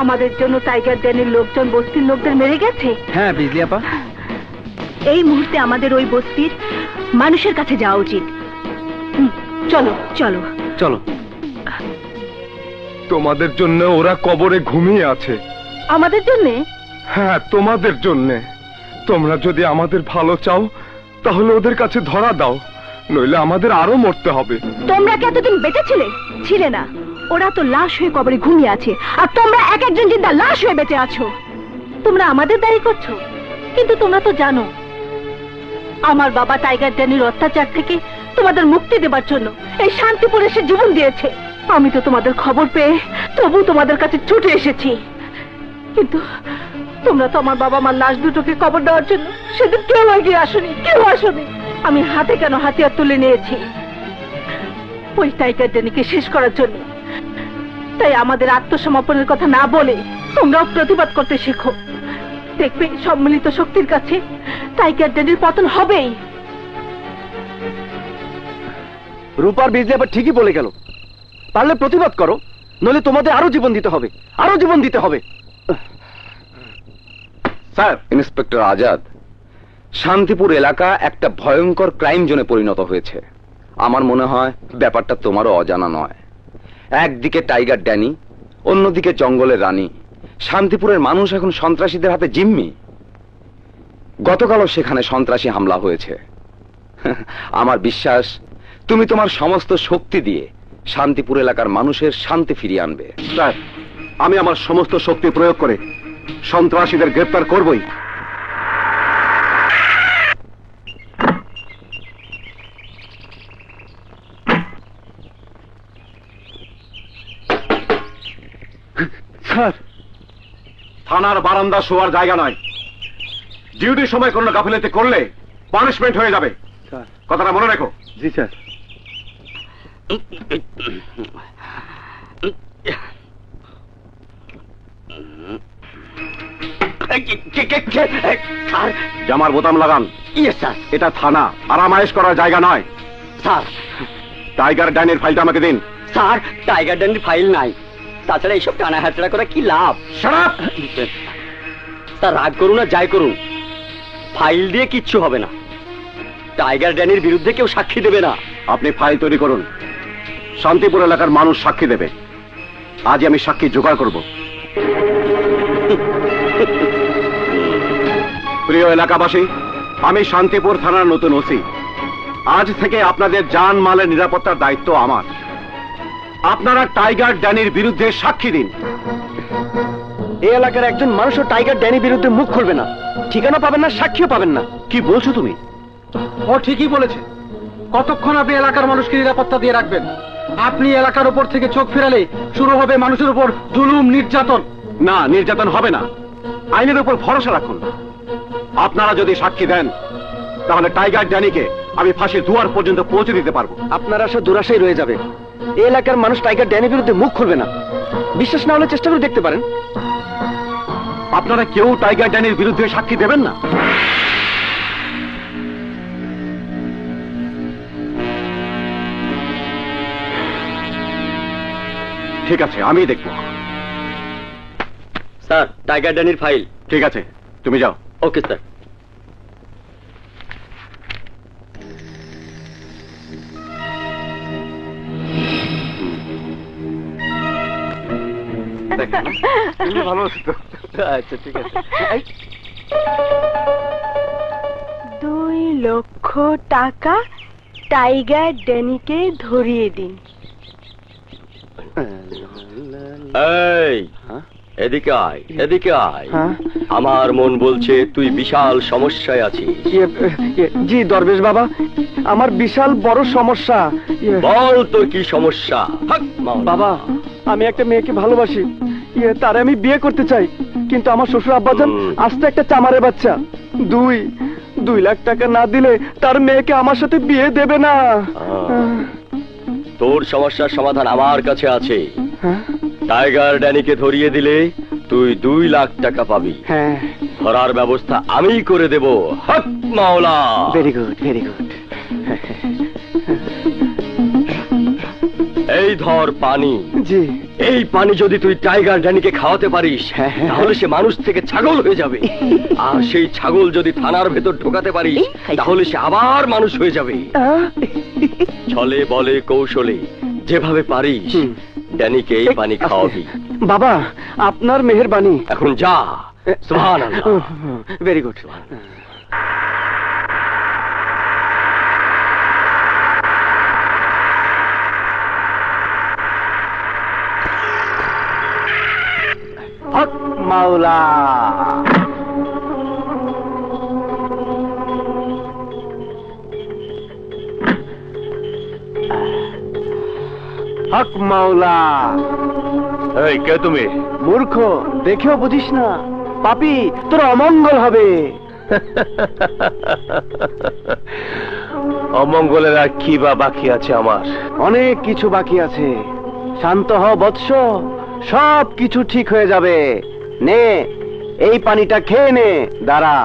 আমাদের জন্য টাইগার ড্যানের লোকজন বস্তির লোকদের মেরে গেছে। হ্যাঁ বিজলি আপা, এই মুহূর্তে আমাদের ওই বস্তির মানুষের কাছে যাওয়া উচিত। চলো চলো চলো। তোমাদের জন্য ওরা কবরে ঘুমিয়ে আছে। আমাদের জন্য? হ্যাঁ, তোমাদের জন্য। তোমরা যদি আমাদের ভালো চাও তাহলে ওদের কাছে ধরা দাও, নইলে আমাদের আরো মরতে হবে। তোমরা কি এতদিন বেঁচে ছিলে না? ওরা তো লাশ হয়ে কবরে ঘুমিয়ে আছে, আর তোমরা এক একজন জিন্দা লাশ হয়ে বেঁচে আছো। তোমরা আমাদের দায়ী করছো, কিন্তু তোমরা তো জানো আমার বাবা টাইগার ড্যানির অত্যাচার থেকে তোমাদের মুক্তি দেবার জন্য এই শান্তিপুরে সে জীবন দিয়েছে। আমি তো তোমাদের খবর পেয়ে তবু তোমাদের কাছে ছুটে এসেছি, কিন্তু তোমরা তো আমার বাবা মার লাশ দুটোকে কবর দেওয়ার জন্য সেদিন কেউ এগিয়ে আসেনি, কেউ আসেনি। আমি হাতে কেন হাতিয়ার তুলে নিয়েছি ওই টাইগার ড্যানিকে শেষ করার জন্য। তাই আমাদের আত্মসমর্পণের কথা না বলে তোমরাও প্রতিবাদ করতে শেখো। দেখবে সম্মিলিত শক্তির কাছে টাইগার ড্যানির পতন হবেই। রূপার বিজলি আবার ঠিকই বলে গেল। পারলে প্রতিবাদ করো, নইলে তোমাদের আরো জীবন দিতে হবে, আরো জীবন দিতে হবে। স্যার, ইন্সপেক্টর আজাদ, শান্তিপুর এলাকা একটা ভয়ঙ্কর ক্রাইম জোনে পরিণত হয়েছে। আমার মনে হয় ব্যাপারটা তোমারও অজানা নয়। একদিকে টাইগার ড্যানি, অন্যদিকে জঙ্গলের রানী। শান্তিপুরের মানুষ এখন সন্ত্রাসীদের হাতে জিম্মি। গতকালও সেখানে সন্ত্রাসী হামলা হয়েছে। আমার বিশ্বাস তুমি তোমার সমস্ত শক্তি দিয়ে শান্তিপুর এলাকার মানুষের শান্তি ফিরিয়ে আনবে। স্যার, আমি আমার সমস্ত শক্তি প্রয়োগ করে সন্ত্রাসীদের গ্রেফতার করবই। স্যার, থানার বারান্দা শোয়ার জায়গা নয়। ডিউটির সময় কোনো গাফিলতি করলে পানিশমেন্ট হয়ে যাবে। কথাটা মনে রেখো। জি স্যার। জামার বোতাম লাগান। Yes sir. এটা থানা, আরামায়েশ করার জায়গা নয়। স্যার, টাইগার ড্যানির ফাইলটা আমাকে দিন। স্যার, টাইগার ড্যানির ফাইল নাই। তাছাড়া এইসব টানা হাতড়া করে কি লাভ? Shut up! স্যার, রাগ করুন আর যাই করুন, ফাইল দিয়ে কিচ্ছু হবে না। টাইগার ড্যানির বিরুদ্ধে কেউ সাক্ষী দেবে না। আপনি ফাইল তৈরি করুন, শান্তিপুর এলাকার মানুষ সাক্ষী দেবে। আজই আমি সাক্ষী জোগাড় করব। প্রিয় এলাকাবাসী, আমি শান্তিপুর থানার নতুন ওসি। আজ থেকে আপনাদের জান মালের নিরাপত্তার দায়িত্ব আমার। আপনারা টাইগার ড্যানির বিরুদ্ধে সাক্ষী দিন। এই এলাকার একজন মানুষও টাইগার ড্যানির বিরুদ্ধে মুখ খুলবে না, ঠিকানা পাবেন না, সাক্ষীও পাবেন না। কি বলছো তুমি? ও ঠিকই বলেছে। কতক্ষণ আপনি এলাকার মানুষকে নিরাপত্তা দিয়ে রাখবেন? আপনি এলাকার উপর থেকে চোখ ফেরালে শুরু হবে মানুষের উপর জুলুম, নির্যাতন। না, নির্যাতন হবে না। আইনের উপর ভরসা রাখুন। আপনারা যদি সাক্ষী দেন তাহলে টাইগার ড্যানিকে আমি ফাঁসির দুয়ার পর্যন্ত পৌঁছে দিতে পারবো। আপনারা সব দুরাশাই রয়ে যাবে। এই এলাকার মানুষ টাইগার ড্যানির বিরুদ্ধে মুখ খুলবে না। বিশ্বাস না হলে চেষ্টা করে দেখতে পারেন। আপনারা কেউ টাইগার ড্যানির বিরুদ্ধে সাক্ষী দেবেন না। ঠিক আছে, আমি দেখব। স্যার, টাইগার ড্যানির ফাইল। ঠিক আছে, তুমি যাও। Okay sir. ভালো আছি তো? আচ্ছা, ঠিক আছে। 2 লক্ষ টাকা টাইগার ড্যানিকে ধরিয়ে দিন। এই, এদিকে আয়, এদিকে আয়। আমার মন বলছে তুই বিশাল সমস্যায় আছিস। জি দরবেশ বাবা, আমার বিশাল বড় সমস্যা। বল তোর কি সমস্যা? বাবা, আমি একটা মেয়েকে ভালোবাসি। তারে আমি বিয়ে করতে চাই, কিন্তু আমার শ্বশুর আব্বাজান আস্তে একটা চামারের বাচ্চা। 2 লাখ টাকা না দিলে তার মেয়েকে আমার সাথে বিয়ে দেবে না। তোর সমস্যার সমাধান আমার কাছে আছে। টাইগার ড্যানিকে ধরিয়ে দিলে তুই 2 লাখ টাকা পাবি। হ্যাঁ, ধরার ব্যবস্থা আমি করে দেব। হক মাওলা। Very good, very good. এই ধর পানি। জি। এই পানি যদি তুই টাইগার ড্যানিকে খাওয়াতে পারিস তাহলে সে মানুষ থেকে ছাগল হয়ে যাবে, আর সেই ছাগল যদি থানার ভেতর ঢোকাতে পারিস তাহলে সে আবার মানুষ হয়ে যাবে। ছলে বলে কৌশলে যেভাবে পারিস ড্যানিকে এই পানি খাওয়াবি। বাবা, আপনার মেহেরবানি। এখন যা। সুবহানাল্লাহ। Very good. হক মাওলা। হক মাওলা। এই কে তুমি? মূর্খ, দেখেও বুঝিস না? পাপী, তোর অমঙ্গল হবে। অমঙ্গলের আর কি বা বাকি আছে আমার? অনেক কিছু বাকি আছে। শান্ত হ বৎস, সব কিছু ঠিক হয়ে যাবে। নে, এই পানিটা খেয়ে নে। দাঁড়া,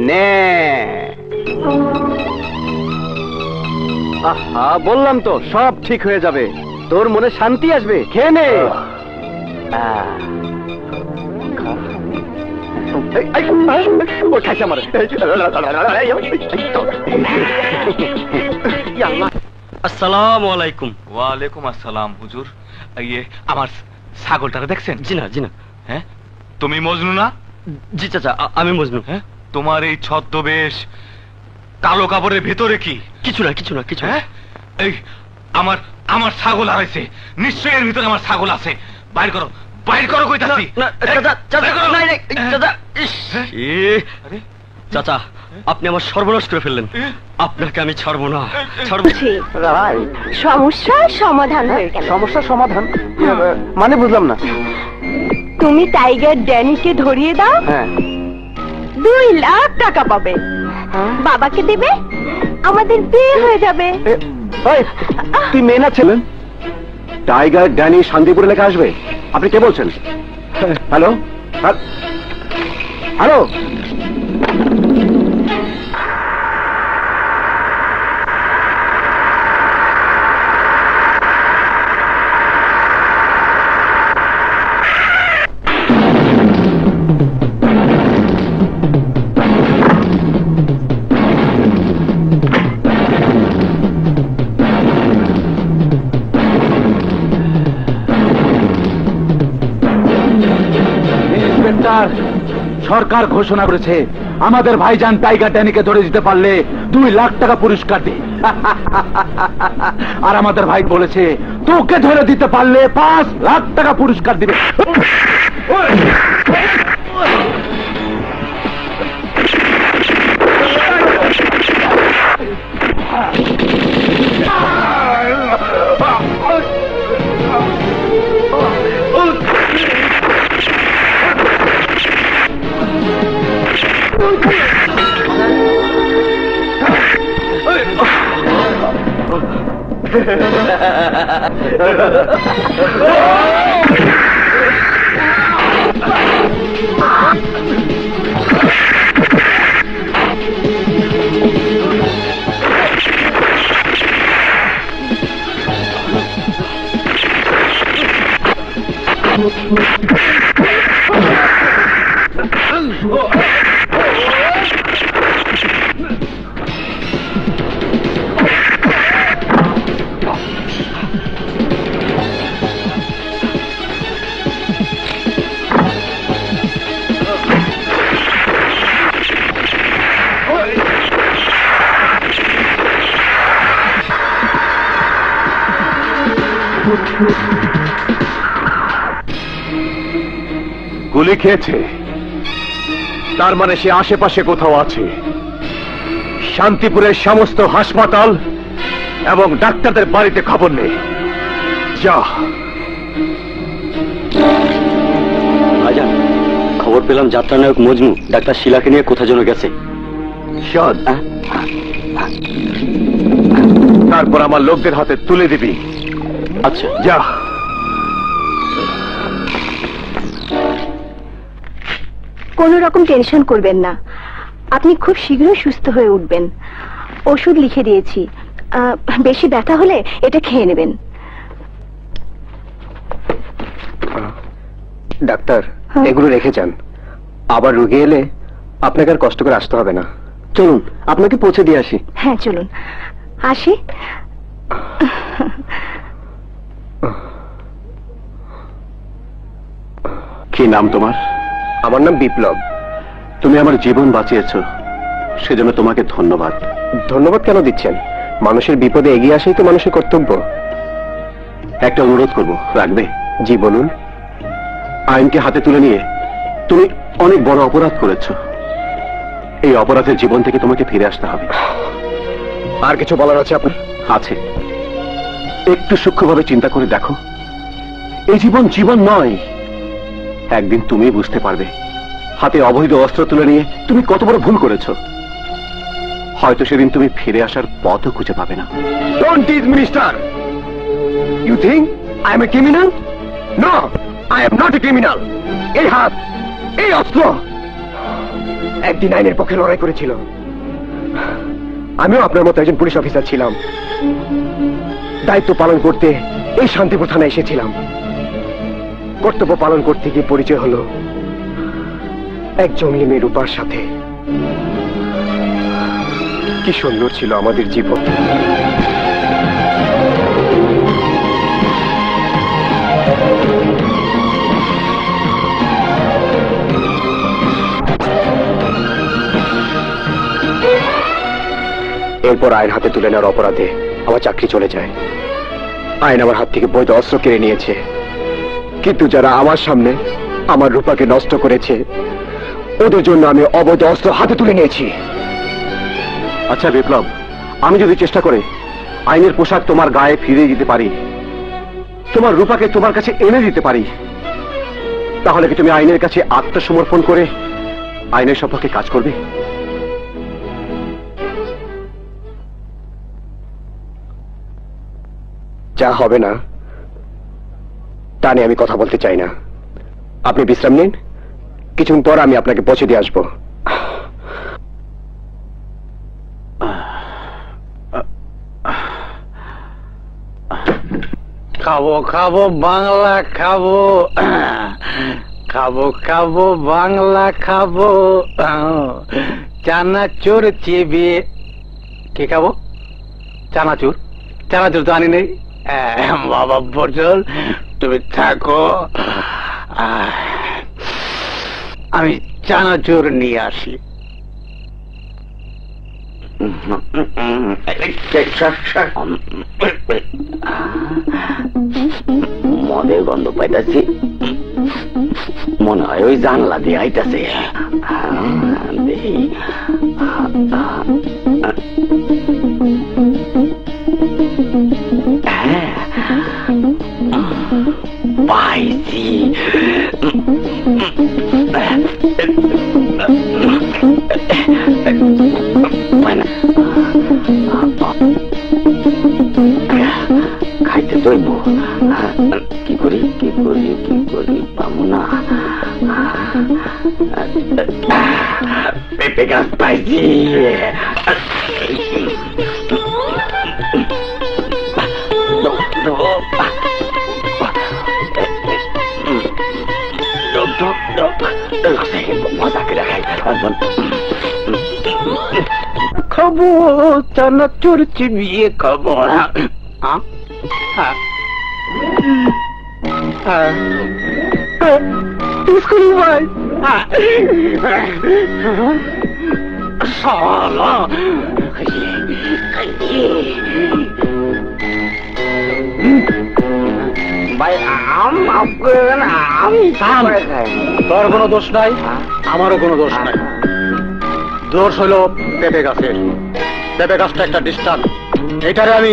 নে। আহা, বললাম তো সব ঠিক হয়ে যাবে। তোর মনে শান্তি আসবে। খেয়ে নে। আসসালামু আলাইকুম। ওয়ালাইকুম আসসালাম হুজুর। ইয়ে আমার ছাগলটারে দেখছেন? জি না, জি না। হ্যাঁ, তুমি মজনু না? জি চাচা, আমি মজনু। হ্যাঁ, তোমার এই ছদ্মবেশ কালো কাপড়ের ভেতরে কি? কিছু না, কিছু না, কিছু না। হ্যাঁ, এই আমার আমার ছাগল হারাইছে। নিশ্চয়ই এর ভিতরে আমার ছাগল আছে। বাইর করো, বাইর করো কইতাছি। চাচা, আপনি আমার সর্বনাশ করে ফেললেন। আপনাকে আমি ছাড়বো না, সমস্যার সমাধান হয়ে গেল। সমস্যার সমাধান মানে বুঝলাম না। তুমি টাইগার ড্যানিকে ধরিয়ে দাও, হ্যাঁ, 2 লাখ টাকা পাবে। বাবাকে দেবে, আমাদের বিয়ে হয়ে যাবে। তুই মেয়ে না ছিলেন? টাইগার ড্যানি শান্তিপুর এলাকা আসবে? আপনি কে বলছেন? Hello, hello. সরকার ঘোষণা করেছে আমাদের ভাইজান টাইগার ড্যানিকে ধরে দিতে পারলে 2 লাখ টাকা পুরস্কার দিই। আর আমাদের ভাই বলেছে তোকে ধরে দিতে পারলে 5 লাখ টাকা পুরস্কার দিবে। গুলি খেয়েছে, তার মানে সে আশেপাশে কোথাও আছে। শান্তিপুরের সমস্ত হাসপাতাল এবং ডাক্তারদের বাড়িতে খবর নেই। যা। ভাইজান, খবর পেলাম যাত্রা নায়ক মজনু ডাক্তার শিলাকে নিয়ে কোথা যেন গেছে। শোন, তারপর আমার লোকদের হাতে তুলে দিবি। আচ্ছা, যা। কোনো রকম টেনশন করবেন না, আপনি খুব শীঘ্রই সুস্থ হয়ে উঠবেন। ওষুধ লিখে দিয়েছি, বেশি ব্যথা হলে এটা খেয়ে নেবেন। ডাক্তার, হ্যাঁ? এগুলো রেখে যান। আবার রোগী এলে আপনাকে আর কষ্ট করে আসতে হবে না। চলুন, আপনাকে পৌঁছে দিয়ে আসি। হ্যাঁ চলুন, আসি। কি নাম তোমার? আমার নাম বিপ্লব। তুমি আমার জীবন বাঁচিয়েছো, সেজন্য তোমাকে ধন্যবাদ। ধন্যবাদ কেন দিচ্ছেন? মানুষের বিপদে এগিয়ে আসাই তো মানুষের কর্তব্য। একটা অনুরোধ করবো, রাখবে? জি বলুন। আইনকে হাতে তুলে নিয়ে তুমি অনেক বড় অপরাধ করেছো। এই অপরাধের জীবন থেকে তোমাকে ফিরে আসতে হবে। আর কিছু বলার আছে আপনার? আছে। একটু সূক্ষ্মভাবে চিন্তা করে দেখো, এই জীবন জীবন নয়। একদিন তুমি বুঝতে পারবে হাতে অবৈধ অস্ত্র তুলে নিয়ে তুমি কত বড় ভুল করেছো। হয়তো সেদিন তুমি ফিরে আসার পথও খুঁজে পাবে না। Don't tease me, mister. You think I am a criminal? No, I am not a criminal. এই হাত, এই অস্ত্র একদিন আইনের পক্ষে লড়াই করেছিল। আমিও আপনার মতো একজন পুলিশ অফিসার ছিলাম। দায়িত্ব পালন করতে এই শান্তিপুর থানায় এসেছিলাম। কর্তব্য পালন করতে গিয়ে পরিচয় হলো এক জঙ্গলি মেয়ে রূপার সাথে। কি সুন্দর ছিল আমাদের জীবন। এরপর আইন হাতে তুলে নেওয়ার অপরাধে আমার চাকরি চলে যায়। আইন আমার হাত থেকে বৈধ অস্ত্র কেড়ে নিয়েছে, কিন্তু যারা আমার সামনে আমার রূপাকে নষ্ট করেছে ওদের জন্য আমি অবৈধ অস্ত্র হাতে তুলে নিয়েছি। আচ্ছা বিপ্লব, আমি যদি চেষ্টা করে আইনের পোশাক তোমার গায়ে ফিরিয়ে দিতে পারি, তোমার রূপাকে তোমার কাছে এনে দিতে পারি, তাহলে কি তুমি আইনের কাছে আত্মসমর্পণ করে আইনের সপক্ষে কাজ করবে? যা হবে না তা নিয়ে আমি কথা বলতে চাই না। আপনি বিশ্রাম নিন, কিছুক্ষণ পর আমি আপনাকে পৌঁছে দিয়ে আসবো। খাবো খাবো বাংলা খাবো, খাবো খাবো বাংলা খাবো, চানাচুর চিবিয়ে। কি খাবো? চানাচুর? চানাচুর তো আনি নেই। বাবা বটল, তুমি থাকো, আমি চানাচুর নিয়ে আসি। মদের গন্ধ পাইতাছি, মনে হয় ওই জানলা দিয়ে আইতাছে। পাইছি। খাইতে দইব, কি করি কি করি কি করি পাবো না। পেঁপে গাছ পাইছি। খাবো চানাচুর চিবিয়ে খাবো। স্কুল ভাই সালা ভাই তোর কোনো দোষ নাই, আমারও কোনো দোষ নাই। দোষ হলো পেঁপে গাছের। পেঁপে গাছটা একটা ডিস্টার্ব, এটারে আমি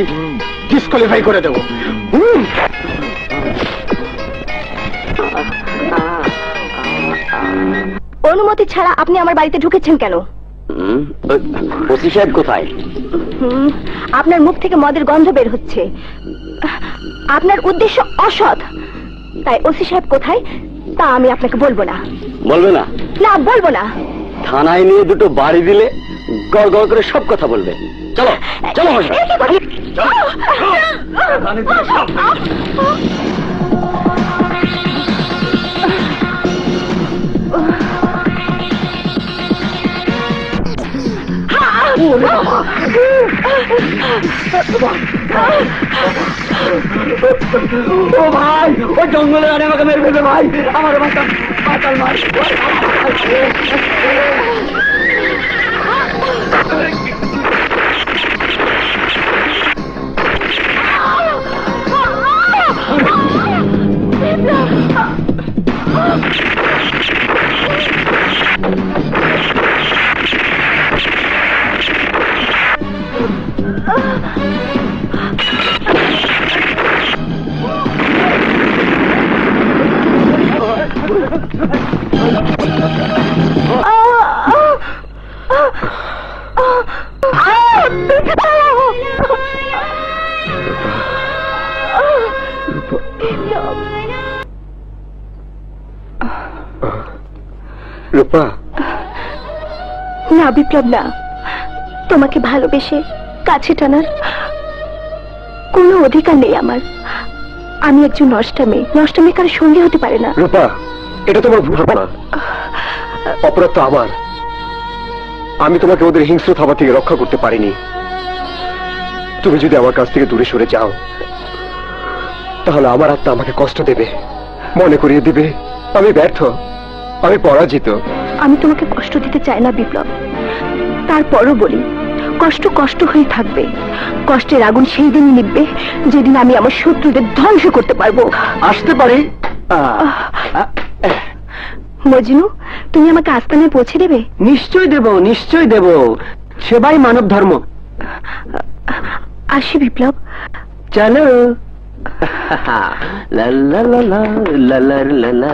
ডিসকোয়ালিফাই করে দেবো। অনুমতি ছাড়া আপনি আমার বাড়িতে ঢুকেছেন কেন? ওসি সাহেব কোথায়? আপনার মুখ থেকে মদের গন্ধ বের হচ্ছে। আপনার উদ্দেশ্য অসৎ, তাই ওসি সাহেব কোথায় তা আমি আপনাকে বলবো না। বলবে না? না, বলবো না। থানায় নিয়ে দুটো বাড়ি দিলে গড় গড় করে সব কথা বলবে। চলো চলো আমার এ সাথে। কি ও ভাই, ওই জঙ্গলে আনে আমাকে মেরে ফেলবে ভাই, আমার বাঁচাল ভাই। রূপা, না বিপ্লব, না। তোমাকে ভালোবেসে কাছে টানার কোনো অধিকার নেই আমার। আমি একজন নষ্টা মেয়ে, নষ্টা মেয়ে কারো সঙ্গে হতে পারে না। রূপা, এটা তোমার ভুল ধারণা। অপরাধ তো আমার। আমি তোমাকে ওদের হিংস্র থাবা থেকে রক্ষা করতে পারিনি। তুমি যদি আমার কাছ থেকে দূরে সরে যাও, তাহলে আমার আত্মা আমাকে কষ্ট দেবে, মনে করিয়ে দিবে আমি ব্যর্থ, আমি পরাজিত। আমি তোমাকে কষ্ট দিতে চাই না বিপ্লব, তারপরও বলি কষ্ট কষ্ট হয়ে থাকবে। কষ্টের আগুন সেই দিনই নিভবে যেদিন আমি আমার শত্রুদের ধ্বংস করতে পারবো। আসতে পারি। মজনু, তুমি আমাকে আস্তানায় পৌঁছে দেবে? নিশ্চয় দেব, নিশ্চয় দেব, সেবাই মানব ধর্ম। আসি বিপ্লব। চলো। লা লা লা লা লা লা লা লা।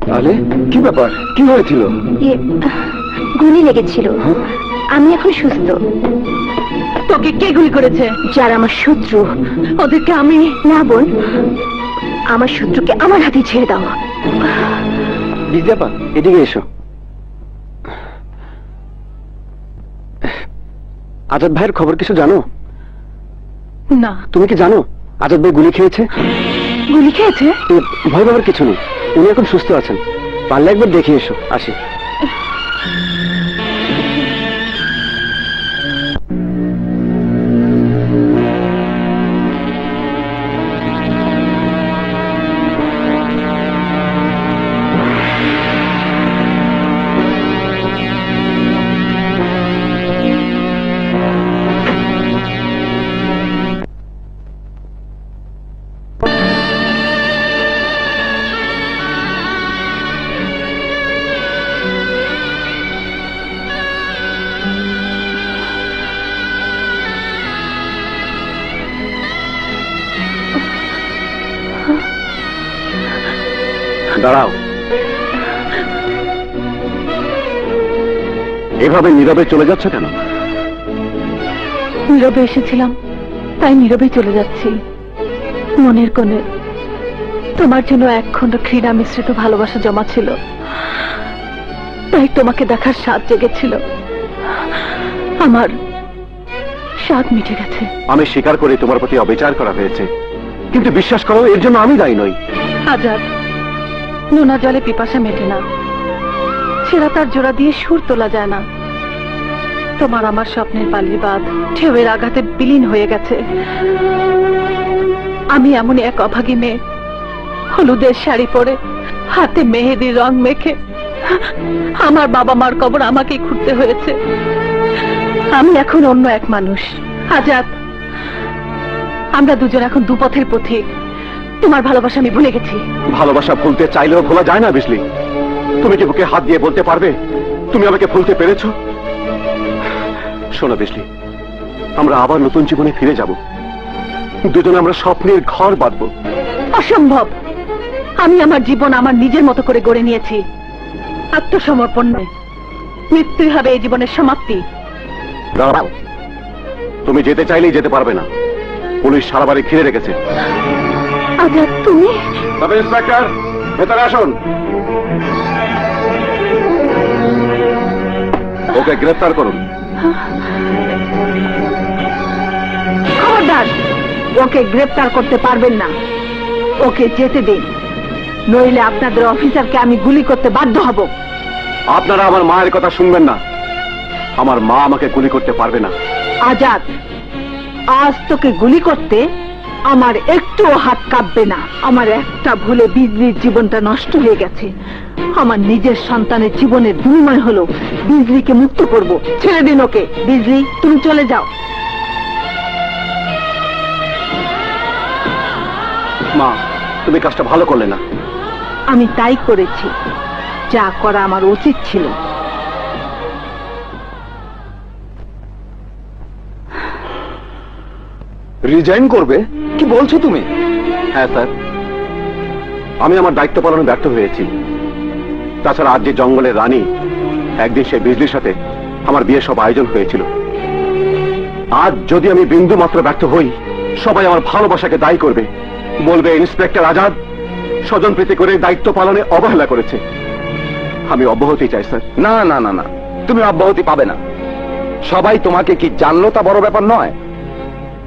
তাহলে কি ব্যাপার, কি হয়েছিল? গুলি লেগেছিল, আমি এখন সুস্থ। তোকে কে গুলি করেছে? যারা আমার শত্রু, ওদেরকে আমি। না বোন, আমার শত্রুকে আমার হাতে ছেড়ে দাও। বিদ্যাপা, এদিকে এসো। আজাদ ভাইয়ের খবর কিছু জানো? না। তুমি কি জানো আজাদ ভাই গুলি খেয়েছে? গুলি খেয়েছে? ভয় পাবার কিছু নেই, উনি এখন সুস্থ আছেন। পারলে একবার দেখে এসো। আসি। দাঁড়াও। এভাবে নীরবে চলে যাচ্ছ কেন? নীরবে এসেছিলাম, তাই নীরবে চলে যাচ্ছি। মনের কোণে তোমার জন্য এক খণ্ড ঘৃণা মিশ্রিত ভালোবাসা জমা ছিল, তাই তোমাকে দেখার স্বাদ জেগেছিল। আমার স্বাদ মিটে গেছে। আমি স্বীকার করি তোমার প্রতি অবিচার করা হয়েছে, কিন্তু বিশ্বাস করো এর জন্য আমি দায়ী নই। আজাদ, নোনা জলে পিপাসা মেটে না, ছেঁড়া তার জোড়া দিয়ে সুর তোলা যায় না। তোমার আমার স্বপ্নের বালির বাঁধ ঢেউয়ের আঘাতে বিলীন হয়ে গেছে। আমি এমন এক অভাগী মেয়ে, হলুদের শাড়ি পরে, হাতে মেহেদির রং মেখে আমার বাবা মার কবর আমাকেই খুঁড়তে হয়েছে। আমি এখন অন্য এক মানুষ। আজাদ, আমরা দুজন এখন দুপথের পথিক। তোমার ভালোবাসা আমি ভুলে গেছি। ভালোবাসা ভুলতে চাইলেও ভোলা যায় না বিজলি। তুমি কি বুকে হাত দিয়ে বলতে পারবে তুমি আমাকে ভুলতে পেরেছো? শোনো বিজলি, আমরা আবার নতুন জীবনে ফিরে যাব, দুজনে আমরা স্বপ্নের ঘর বাঁধবো। অসম্ভব। আমি আমার জীবন আমার নিজের মতো করে গড়ে নিয়েছি। আত্মসমর্পণে মৃত্যুই হবে এই জীবনের সমাপ্তি। দাঁড়াও, তুমি যেতে চাইলেই যেতে পারবে না। পুলিশ সারা বাড়ি ঘিরে রেখেছে। আজাদ, তুমি? সাব ইন্সপেক্টর, ভেতরে আসুন। ওকে গ্রেফতার করুন। খবরদার, ওকে গ্রেফতার করতে পারবেন না। ওকে যেতে দিন, নইলে আপনাদের অফিসারকে আমি গুলি করতে বাধ্য হব। আপনারা আমার মায়ের কথা শুনবেন না। আমার মা আমাকে গুলি করতে পারবে না। আজাদ, আজ তোকে গুলি করতে আমার একটুও হাত কাঁপবে না। আমার একটা ভুলে বিজলির জীবনটা নষ্ট হয়ে গেছে। আমার নিজের সন্তানের জীবনের বিনিময় হলো বিজলিকে মুক্ত করব। ছেড়ে দিন ওকে। বিজলি, তুমি চলে যাও। মা, তুমি কাজটা ভালো করলে না। আমি তাই করেছি যা করা আমার উচিত ছিল। রিজাইন করবে? কি বলছো তুমি? হ্যাঁ স্যার, আমি আমার দায়িত্ব পালনে ব্যর্থ হয়েছি। তাছাড়া আজ যে জঙ্গলের রানী, একদিন সেই বিজলির সাথে আমার বিয়ের সব আয়োজন হয়েছিল। আজ যদি আমি বিন্দু মাত্র ব্যর্থ হই, সবাই আমার ভালোবাসাকে দায়ী করবে। বলবে ইন্সপেক্টর আজাদ স্বজন প্রীতি করে দায়িত্ব পালনে অবহেলা করেছে। আমি অব্যাহতি চাই স্যার। না না না না, তুমি অব্যাহতি পাবে না। সবাই তোমাকে কি জানলো তা বড় ব্যাপার নয়।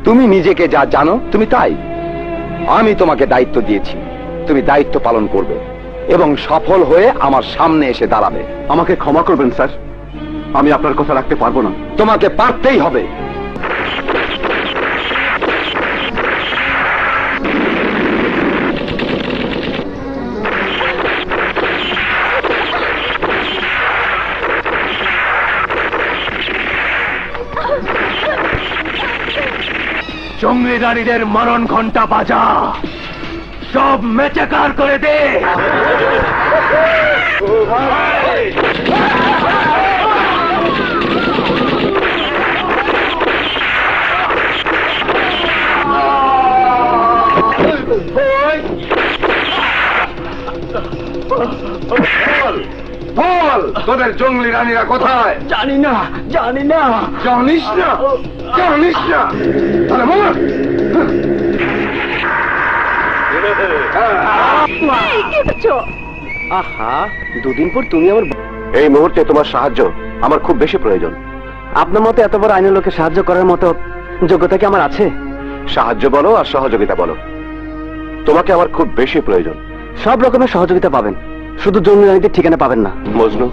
তুমি নিজেকে যা জানো তুমি তাই। আমি তোমাকে দায়িত্ব দিয়েছি, তুমি দায়িত্ব পালন করবে এবং সফল হয়ে আমার সামনে এসে দাঁড়াবে। আমাকে ক্ষমা করবেন স্যার, আমি আপনার কথা রাখতে পারবো না। তোমাকে পারতেই হবে। জঙ্গলিদারীদের মরণ ঘন্টা বাজা, সব মেচেকার করে দে। বল, তোদের জঙ্গলি রানীরা কোথায়? জানি না, জানি না। জানিস না? জানিস না? তাহলে বল। আহা, দুদিন পর তুমি আমার। এই মুহূর্তে তোমার সাহায্য আমার খুব বেশি প্রয়োজন। আপনার মতো এত বড় আইনের লোককে সাহায্য করার মতো যোগ্যতা কি আমার আছে? সাহায্য বলো আর সহযোগিতা বলো, তোমাকে আমার খুব বেশি প্রয়োজন। সব রকমের সহযোগিতা পাবেন, শুধু জঙ্গলি রানীদের ঠিকানা পাবেন না। মজনু,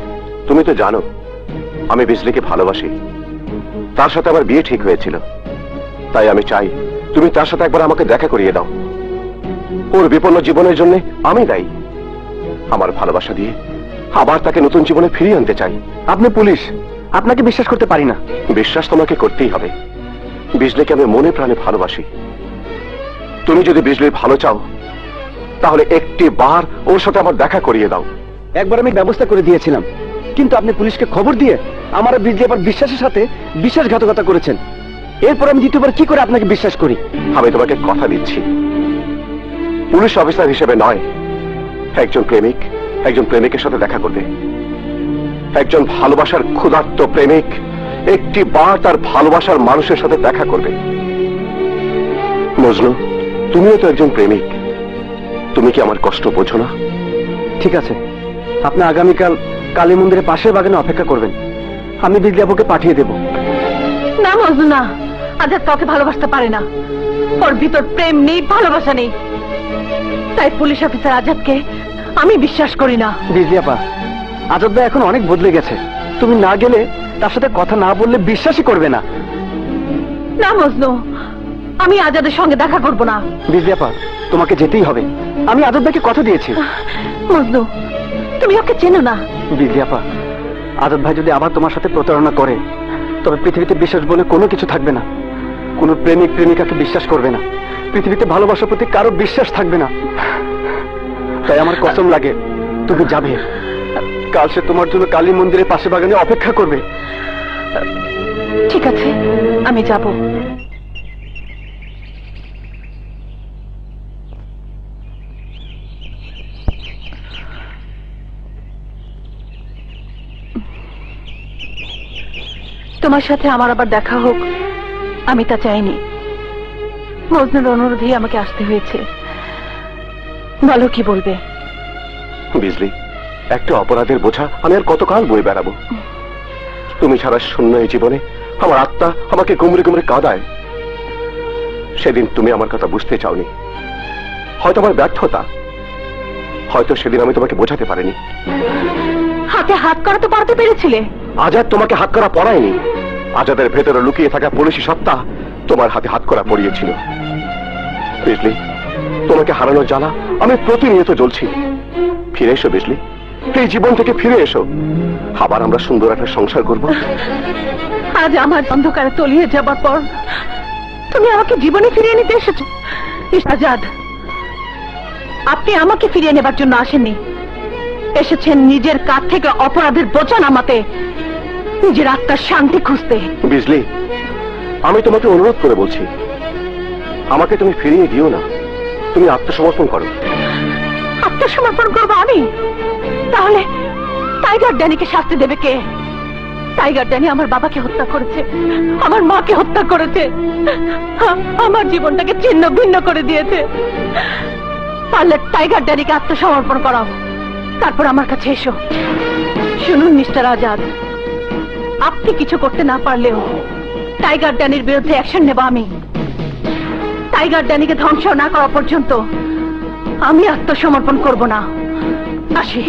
তুমি তো জানো আমি বিজলিকে ভালোবাসি। তার সাথে আমার বিয়ে ঠিক হয়েছিল। তাই আমি চাই তুমি তার সাথে একবার আমাকে দেখা করিয়ে দাও। ওর বিপন্ন জীবনের জন্য আমি দায়ী। আমার ভালোবাসা দিয়ে আবার তাকে নতুন জীবনে ফিরিয়ে আনতে চাই। আপনি পুলিশ, আপনাকে বিশ্বাস করতে পারি না। বিশ্বাস তোমাকে করতেই হবে। বিজলিকে আমি মনে প্রাণে ভালোবাসি। তুমি যদি বিজলির ভালো চাও তাহলে একটি বার ওর সাথে আমার দেখা করিয়ে দাও। একবার আমি ব্যবস্থা করে দিয়েছিলাম, কিন্তু আপনি পুলিশকে খবর দিয়ে আমার বিজলি আবার বিশ্বাসের সাথে বিশ্বাসঘাতকতা করেছেন। এরপর আমি দ্বিতীয়বার কি করে আপনাকে বিশ্বাস করি? আমি তোমাকে কথা দিচ্ছি, পুলিশ অফিসার হিসেবে নয়, একজন প্রেমিক একজন প্রেমিকের সাথে দেখা করবে। একজন ভালোবাসার ক্ষুধার্ত প্রেমিক একটি বার তার ভালোবাসার মানুষের সাথে দেখা করবে। মজনু, তুমিও তো একজন প্রেমিক, তুমি কি আমার কষ্ট বোঝো না? ঠিক আছে, আপনি আগামীকাল কালী মন্দিরের পাশের বাগানে অপেক্ষা করবেন। আমি বিজলি আপুকে পাঠিয়ে দেব। না মজনু, না। আজাদ কাউকে ভালোবাসতে পারে না। ওর ভিতর প্রেম নেই, ভালোবাসা নেই। তাই পুলিশ অফিসার আজাদকে আমি বিশ্বাস করি না। বিজলি আপা, আজাদ ভাই এখন অনেক বদলে গেছে। তুমি না গেলে, তার সাথে কথা না বললে বিশ্বাসই করবে না। না মজনু, আমি আজাদের সঙ্গে দেখা করব না। বিজলি আপা, তোমাকে যেতেই হবে। আমি আজাদ ভাইকে কথা দিয়েছি। মজনু, তুমি ওকে চেনো না। বিজলি আপা, আজাদ ভাই যদি আবার তোমার সাথে প্রতারণা করে, তবে পৃথিবীতে বিশ্বাস বলে কোনো কিছু থাকবে না। কোনো প্রেমিক প্রেমিকাকে বিশ্বাস করবে না। পৃথিবীতে ভালোবাসার প্রতি কারো বিশ্বাস থাকবে না। তাই আমার কসম লাগে, তুমি যাবে। কাল সে তোমার জন্য কালী মন্দিরের পাশে বাগানে অপেক্ষা করবে। ঠিক আছে, আমি যাব। তোমার সাথে আমার আবার দেখা হোক আমি তা চাইনি। মজনুর অনুরোধেই আমাকে আসতে হয়েছে। বলো কি বলবে? বিজলি, একটা অপরাধের বোঝা আমি আর কতকাল বয়ে বেড়াবো? তুমি ছাড়া শূন্য এই জীবনে আমার আত্মা আমাকে গুমরে গুমরে কাঁদায়। সেদিন তুমি আমার কথা বুঝতে চাওনি, হয়তো আমার ব্যর্থতা, হয়তো সেদিন আমি তোমাকে বোঝাতে পারিনি। হাতে হাত করা তো পারতে পেরেছিলে। আজাদ তোমাকে হাত করা পড়ায়নি, আজাদের ভেতরে লুকিয়ে থাকা পুলিশি সত্তা তোমার হাতে হাত করা পড়িয়েছিল। বিজলি, তোমাকে হারানোর জ্বালা আমি প্রতিনিয়ত জ্বলছি। ফিরে এসো বিজলি, এই জীবন থেকে ফিরে এসো, আবার আমরা সুন্দর একটা সংসার করব। আজ আমার অন্ধকারে তলিয়ে যাবার পর তুমি আমাকে জীবনে ফিরিয়ে নিতে এসেছো। আজাদ, আপনি আমাকে ফিরিয়ে নেবার জন্য আসেননি, এসেছেন নিজের কাছ থেকে অপরাধের বোঝা নামাতে, নিজের আত্মার শান্তি খুঁজতে। বিজলি, আমি তোমাকে অনুরোধ করে বলছি, আমাকে তুমি ফিরিয়ে দিও না, তুমি আত্মসমর্পণ করো। আত্মসমর্পণ করবো আমি? তাহলে টাইগার ড্যানিকে শাস্তি দেবে কে? টাইগার ড্যানি আমার বাবাকে হত্যা করেছে, আমার মাকে হত্যা করেছে, আমার জীবনটাকে ছিন্ন ভিন্ন করে দিয়েছে। পারলে টাইগার ড্যানিকে আত্মসমর্পণ করাও, তারপর আমার কাছে এসো। শুনুন মিস্টার আজাদ, আপনি কিছু করতে না পারলেও টাইগার ড্যানির বিরুদ্ধে অ্যাকশন নেব আমি। টাইগার ড্যানিকে ধ্বংস না করা পর্যন্ত আমি আত্মসমর্পণ করব না। আসি।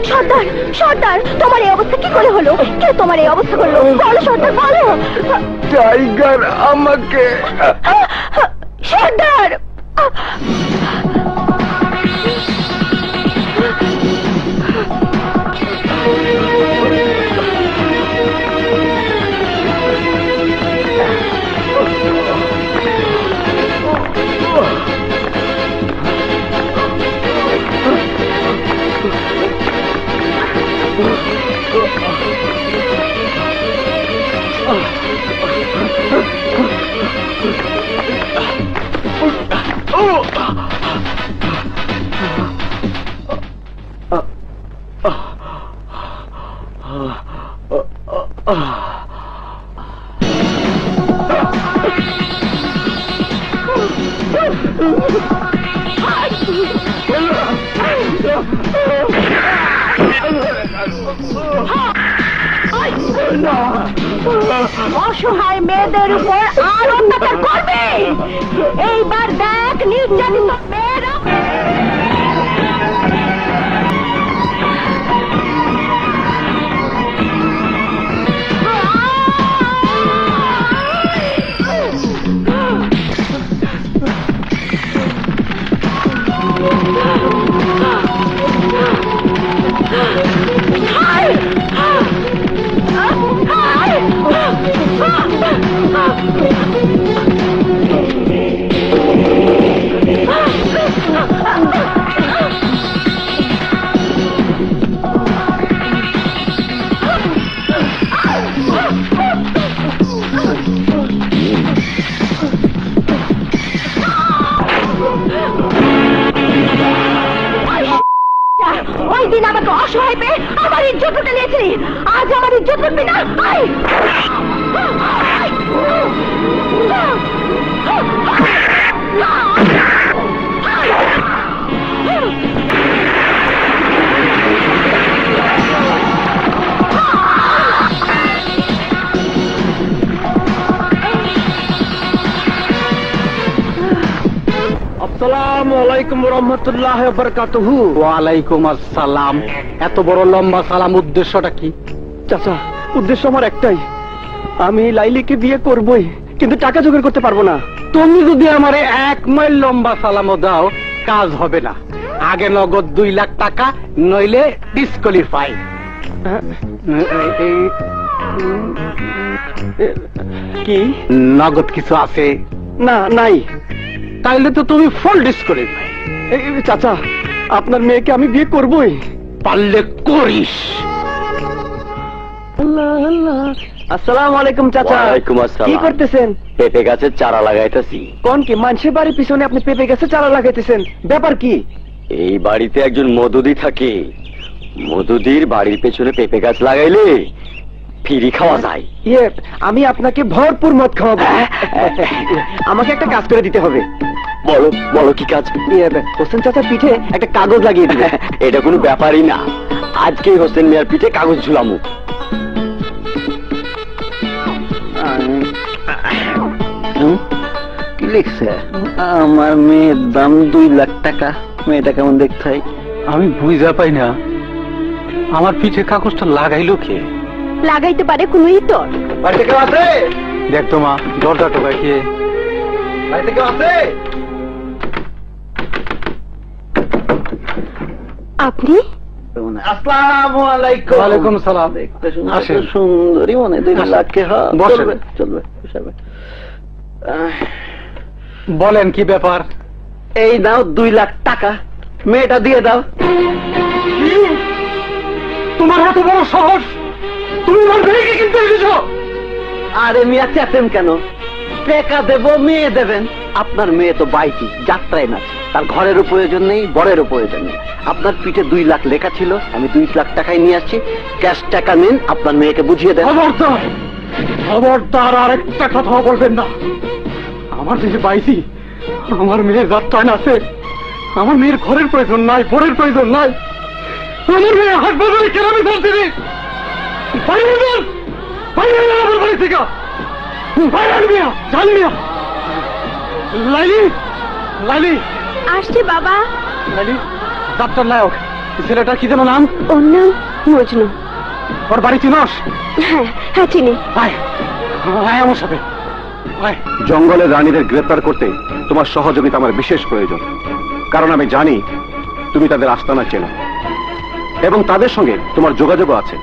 সর্দার, সর্দার, তোমার এই অবস্থা কি করে হলো? কে তোমার এই অবস্থা করলো? বলো সর্দার, বলো। টাইগার আমাকে। সর্দার, অসহায় মেয়েদের উপর আর অত্যাচার করবে। এইবার দেখ নির্যাতিত মেয়েরা ওই দিন আমাকে অসহায় পেয়ে আমার ইজ্জত লুটে নিয়েছিলি, আজ আমার ইজ্জত লুটবি না? আসসালামু আলাইকুম রহমতুল্লাহ বরকাতুহু। ওয়ালাইকুম আসসালাম। এত বড় লম্বা সালাম, উদ্দেশ্যটা কি? চাচা, উদ্দেশ্য আমার একটাই, আমি লাইলিকে বিয়ে করবই, কিন্তু টাকা জোগাড় করতে পারবো না। তুমি যদি আমারে 1 মাইল লম্বা সালামও দাও, কাজ হবে না। আগে নগদ 2 লাখ টাকা, নইলে ডিসকোয়ালিফাই। কি নগদ কিছু আছে? না, নাই। তাইলে তো তুমি ফুল ডিসকোয়ালিফাই। চাচা, আপনার মেয়েকে আমি বিয়ে করবই। পারলে করিস। আসসালামু আলাইকুম চাচা। ওয়ালাইকুম আসসালাম। কি করতেছেন? পেঁপে গাছের চারা লাগাইতেছি। কোন কি মানুষের বাড়ির পিছনে আপনি পেঁপে গাছে চারা লাগাইতেছেন? ব্যাপার কি? এই বাড়িতে একজন মধুদি থাকে। মধুদির বাড়ির পেছনে পেঁপে গাছ লাগাইলে ফিরি খাওয়া যায়। ইয়ে, আমি আপনাকে ভরপুর মদ খাওয়াবো। আমাকে একটা কাজ করে দিতে হবে। বলো বলো, কি কাজ? ইয়ে, হোসেন চাচার পিঠে একটা কাগজ লাগিয়ে দিবে। এটা কোনো ব্যাপারই না। আজকেই হোসেন মিয়ার পিঠে কাগজ ঝুলামু। কি লিখছে? আমার মেয়ের দাম 2 লাখ টাকা। মেয়েটা কেমন দেখতে হয়? আমি বুঝা পাই না, আমার পিঠে কাগজটা লাগাইলো কে? লাগাইতে পারে কোনো ইতর। বাড়িতে কেউ আছে? দেখ তো মা, দরজা টোকায় কে? বাড়িতে কেউ আছে? আপনি? আসসালামু আলাইকুম। ওয়ালাইকুম সালাম। দেখতে আসেন। সুন্দরী মনে, 2 লাখ টাকা। বসেন। চলবে, চলবে, বসাবে। বলেন কি ব্যাপার? এই দাও 2 লাখ টাকা, মেয়েটা দিয়ে দাও। তোমার এত বড় সাহস, তুমি আমার মেয়েকে কিনতে এসেছো? আরে মিয়া, চেতেন কেন? টাকা দেবো, মেয়ে দেবেন। আপনার মেয়ে তো বাইটি, যাত্রায় নাচে, তার ঘরেরও প্রয়োজন নেই, বরেরও প্রয়োজন নেই। আপনার পিঠে 2 লাখ লেখা ছিল, আমি 2 লাখ টাকায় নিয়ে আসছি। ক্যাশ টাকা নিন, আপনার মেয়েকে বুঝিয়ে দেন। খবরদার, খবরদার, আরেকটা কথা বলবেন না। আমার পিঠে বাইছি, আমার মেয়ের যাত্রায় নাচে। আমার মেয়ের ঘরের প্রয়োজন নাই, বরের প্রয়োজন নাই। আমার মেয়ে হাট বাজারে কেরামে চলতে নেই। আমার বাড়ি থেকে মিয়া, জান মিয়া। লাইলি, লাইলি, আসছি বাবা। লাইলি, যাত্রার নায়ক ছেলেটা কি যেন নাম? ওর নাম মজনু। ওর বাড়ি চিনস? হ্যাঁ হ্যাঁ, চিনি। আয়, আয় আমার সাথে, আয়। জঙ্গলের রানীদের গ্রেপ্তার করতে তোমার সহযোগিতা আমার বিশেষ প্রয়োজন, কারণ আমি জানি তুমি তাদের আস্তানা চেনো এবং তাদের সঙ্গে তোমার যোগাযোগও আছে।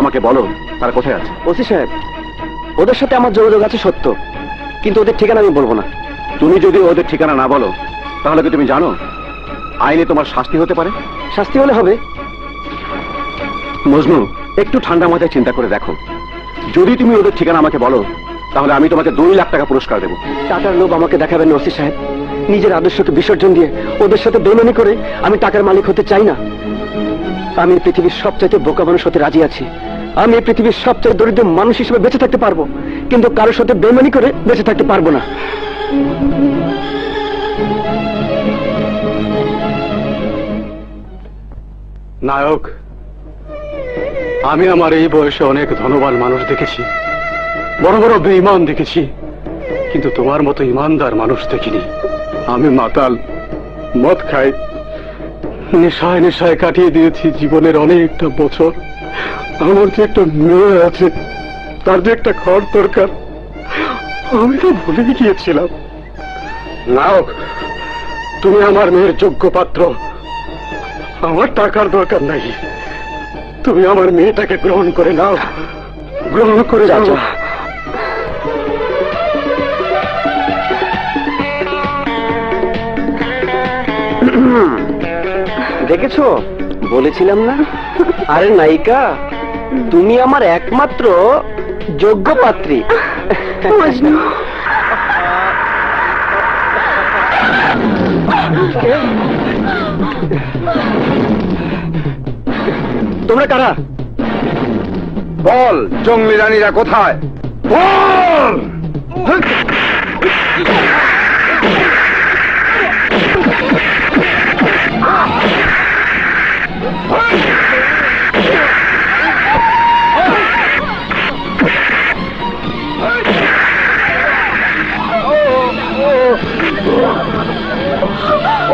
আমাকে বলো, তারা কোথায় আছে? ওসি সাহেব, ওদের সাথে আমার যোগাযোগ আছে সত্য, কিন্তু ওদের ঠিকানা আমি বলবো না। তুমি যদি ওদের ঠিকানা না বলো, তাহলে কি তুমি জানো আইনে তোমার শাস্তি হতে পারে? শাস্তি হলে হবে। মজনু, একটু ঠান্ডা মাথায় চিন্তা করে দেখো। যদি তুমি ওদের ঠিকানা আমাকে বলো, তাহলে আমি তোমাকে 2 লাখ টাকা পুরস্কার দেবো। টাকার লোভ আমাকে দেখাবেন না ওসি সাহেব। নিজের আদর্শকে বিসর্জন দিয়ে ওদের সাথে বেইমানি করে আমি টাকার মালিক হতে চাই না। আমি পৃথিবীর সবচাইতে বোকা মানুষ হতে রাজি আছি। আমি এই পৃথিবীর সবচেয়ে দরিদ্র মানুষ হিসেবে বেঁচে থাকতে পারবো, কিন্তু কারোর সাথে বেইমানি করে বেঁচে থাকতে পারবো না। নায়ক, আমি আমার এই বয়সে অনেক ধনবান মানুষ দেখেছি, বড় বড় বেঈমান দেখেছি, কিন্তু তোমার মতো ইমানদার মানুষ দেখিনি। আমি মাতাল, মদ খাই, নেশায় নেশায় কাটিয়ে দিয়েছি জীবনের অনেকটা বছর। আমার যে একটা মেয়ে আছে, তার যে একটা ঘর দরকার, আমি তো ভুলে গিয়েছিলাম। নায়ক, তুমি আমার মেয়ের যোগ্য পাত্র, আমার টাকার দরকার নাই, তুমি আমার মেয়েটাকে গ্রহণ করে নাও, গ্রহণ করে যাও। দেখেছো, বলেছিলাম না? আরে নায়িকা, তুমি আমার একমাত্র যোগ্য পাত্রী। তোমরা কারা? বল, জঙ্গলি রানীরা কোথায়? বল!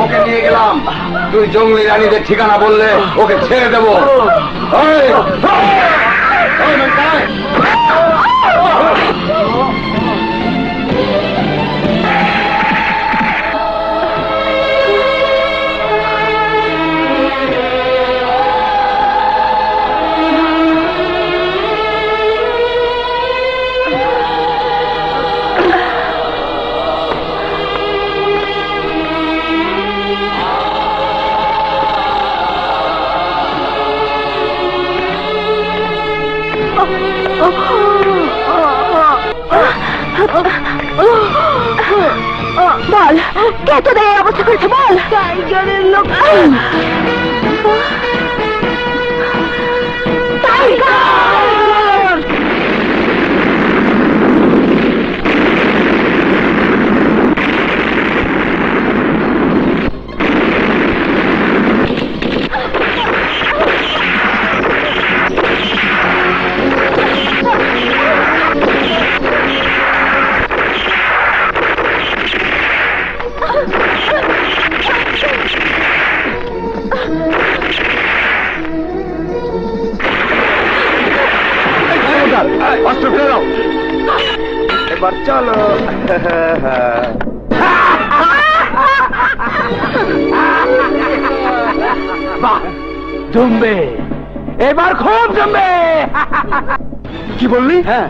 ওকে নিয়ে গেলাম, তুই জঙ্গলি রানীদের ঠিকানা বললে ওকে ছেড়ে দেবো। বল, কে তোদের এই অবস্থা করেছে? বল। টাইগারের লোক। টাইগার! অস্ত্র ফেলে দাও, এবার চলো। বাহ, জমবে, এবার খুব জমবে। কি বললি? হ্যাঁ,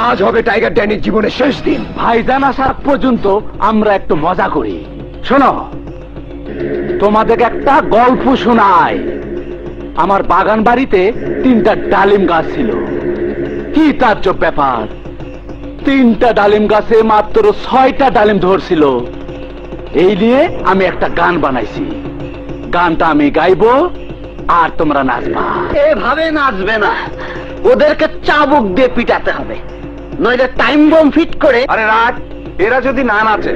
আজ হবে টাইগার ড্যানির জীবনের শেষ দিন। ভাইজান আসার পর্যন্ত আমরা একটু মজা করি। শোনো, তোমাদেরকে একটা গল্প শোনাই। আমার বাগান বাড়িতে 3টা ডালিম গাছ ছিল। কি তাজ্জব ব্যাপার, 3টা ডালিম গাছে মাত্র 6টা ডালিম ধরছিল। এই নিয়ে আমি একটা গান বানাইছি। গানটা আমি গাইবো আর তোমরা নাচবা। এভাবে নাচবে না, ওদেরকে চাবুক দিয়ে পিটাতে হবে, নইলে টাইম বম ফিট করে। আরে রাত, এরা যদি না নাচে।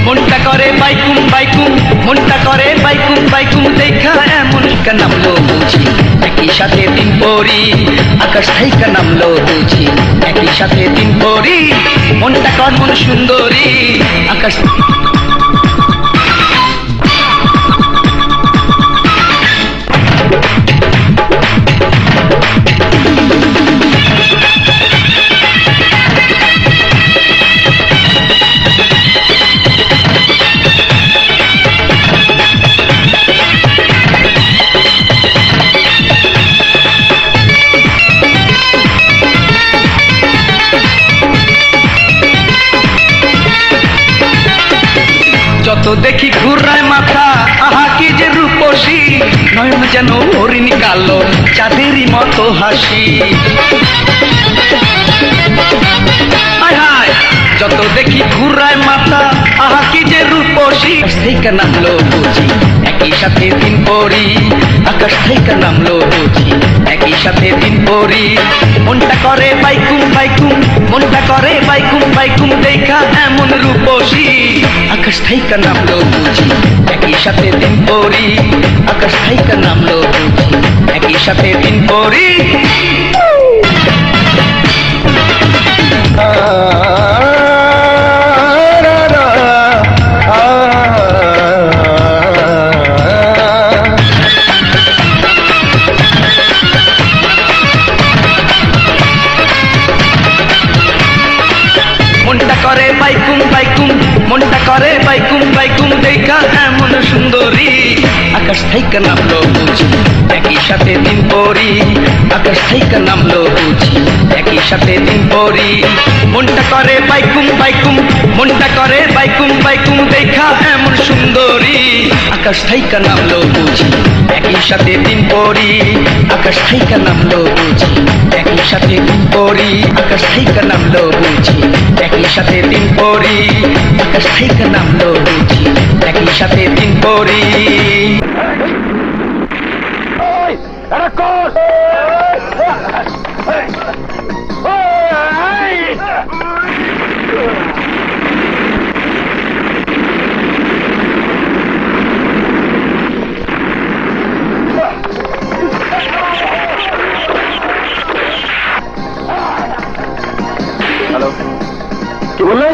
মনটা করে বাইকুম বাইকুম, মনটা করে বাইকুম বাইকুম, দেখা এমন নামলো বুঝি একই সাথে 3 পরি, আকাশ থেকে নামলো বুঝি একই সাথে 3 পরি, মনটা কর মন সুন্দরী আকাশ। যত দেখি ঘুরায় মাথা, আহা কি যে রূপসী, নয়ন যেন হরিণ কালো চাঁদেরই মতো হাসি। হায় হায় যত দেখি ঘুরায় মাথা, আহা কি যে রূপসী। থেকে নামলো বুঝি একই সাথে দিন পরি, আকাশ থেকে নামলো বুঝি একই সাথে দিন পরি। মনটা করে বাইকুম বাইকুম, মনটা করে বাইকুম বাইকুম, দেখা এমন রূপসী। আকাশ থেকে নামলো বুঝি একই সাথে দিন পরি, আকাশ থেকে নামলো বুঝি একই সাথে দিন পরি। মনটা করে বাইকুম বাইকুম, মনটা করে বাইকুম বাইকুম, দেখা এমন সুন্দরী। আকাশ থেকে নামলো বুঝি একই সাথে দিন পরি, আকাশ থেকে নামলো বুঝি একই সাথে দিন পরি। মনটা করে বাইকুম বাইকুম, মনটা করে বাইকুম বাইকুম, দেখা এমন সুন্দরী। আকাশ থেকে নামলো বুঝি একই সাথে দিন পরি, আকাশ থেকে নামলো বুঝি একই সাথে দিন পরি। আকাশ থেকে নামলো বুঝি একই সাথে দিন পরি, আকাশ থেকে নামলো বুঝি একই সাথে দিন পরি। হ্যালো, কি বললে?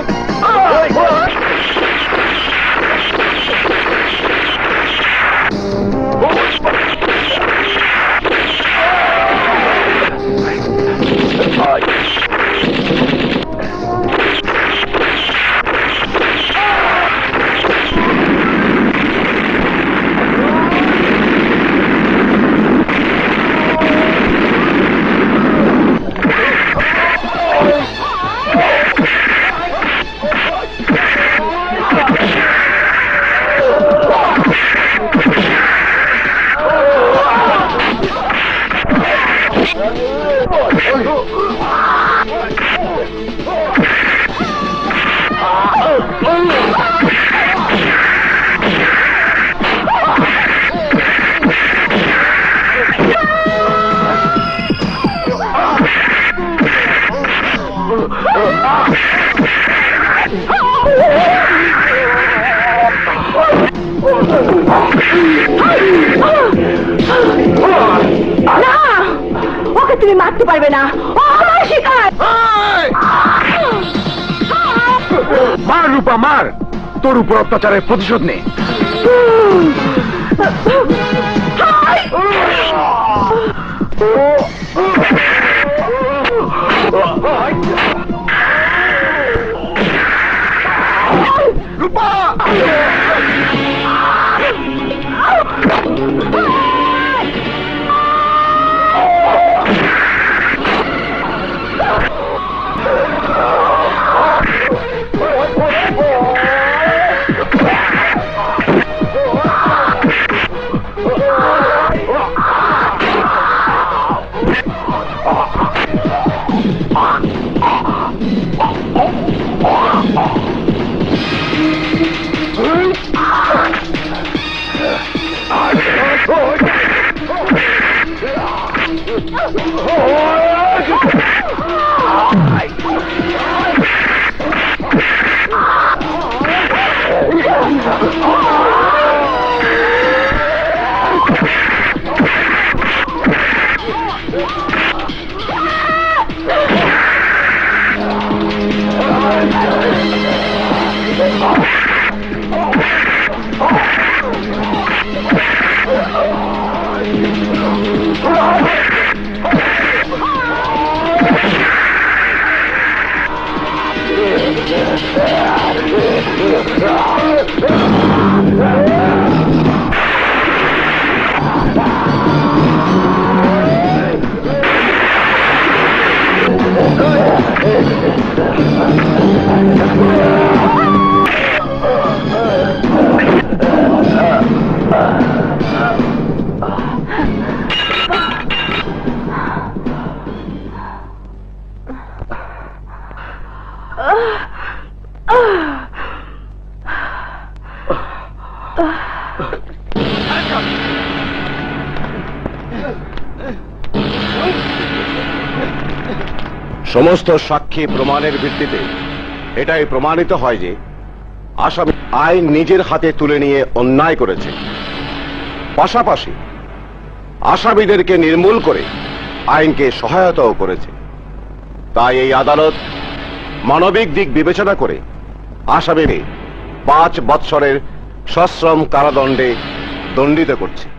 না, ওকে তুমি মারতে পারবে না, ও আমার শিকার। মার রূপা মার, তোর উপর অত্যাচারের প্রতিশোধ নে। রূপা সমস্ত সাক্ষী প্রমাণের ভিত্তিতে এটাই প্রমাণিত হয় যে আসামি আইন নিজের হাতে তুলে নিয়ে অন্যায় করেছে, পাশাপাশি আসামিদেরকে নির্মূল করে আইনকে সহায়তাও করেছে। তাই এই আদালত মানবিক দিক বিবেচনা করে আসামিকে 5 বৎসরের সশ্রম কারাদণ্ডে দণ্ডিত করছে।